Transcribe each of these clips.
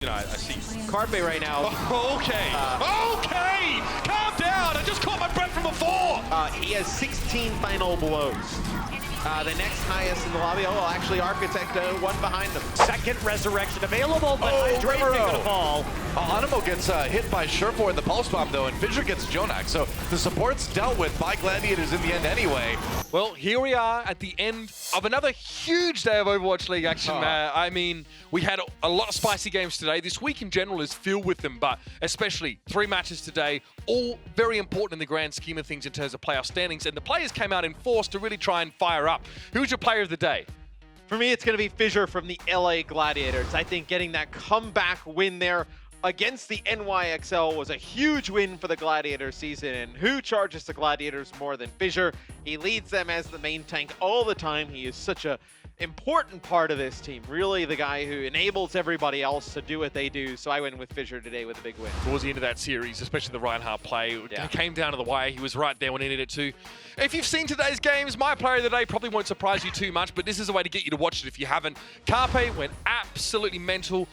You know, I see Carpe right now. Okay. Calm down. I just caught my breath from before. He has 16 final blows. The next highest in the lobby. Oh, well, actually, Architect one behind them. Second resurrection available, but Hydrate's gonna fall. Animo gets hit by Surefour in the pulse bomb though, and Fissure gets Jonak. So the support's dealt with by Gladiators in the end anyway. Well, here we are at the end of another huge day of Overwatch League action. I mean, we had a lot of spicy games today. This week in general is filled with them, but especially 3 matches today, all very important in the grand scheme of things in terms of playoff standings. And the players came out in force to really try and fire up. Who's your player of the day? For me, it's going to be Fissure from the LA Gladiators. I think getting that comeback win there against the NYXL was a huge win for the Gladiator season. And who charges the Gladiators more than Fissure? He leads them as the main tank all the time. He is such a important part of this team. Really the guy who enables everybody else to do what they do. So I went with Fissure today with a big win. Towards the end of that series, especially the Reinhardt play, it came down to the wire. He was right there when he needed to. If you've seen today's games, my player of the day probably won't surprise you too much, but this is a way to get you to watch it if you haven't. Carpe went absolutely mental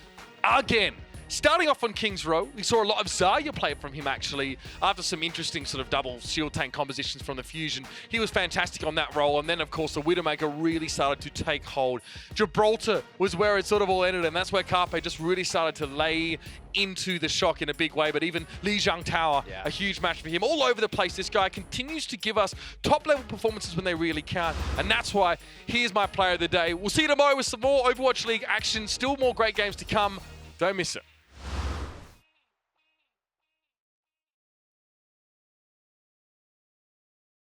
again. Starting off on King's Row, we saw a lot of Zarya play from him actually after some interesting sort of double shield tank compositions from the Fusion. He was fantastic on that role, and then of course the Widowmaker really started to take hold. Gibraltar was where it sort of all ended, and that's where Carpe just really started to lay into the shock in a big way. But even Lijiang Tower, a huge match for him. All over the place, this guy continues to give us top-level performances when they really count, and that's why he is my player of the day. We'll see you tomorrow with some more Overwatch League action, still more great games to come. Don't miss it.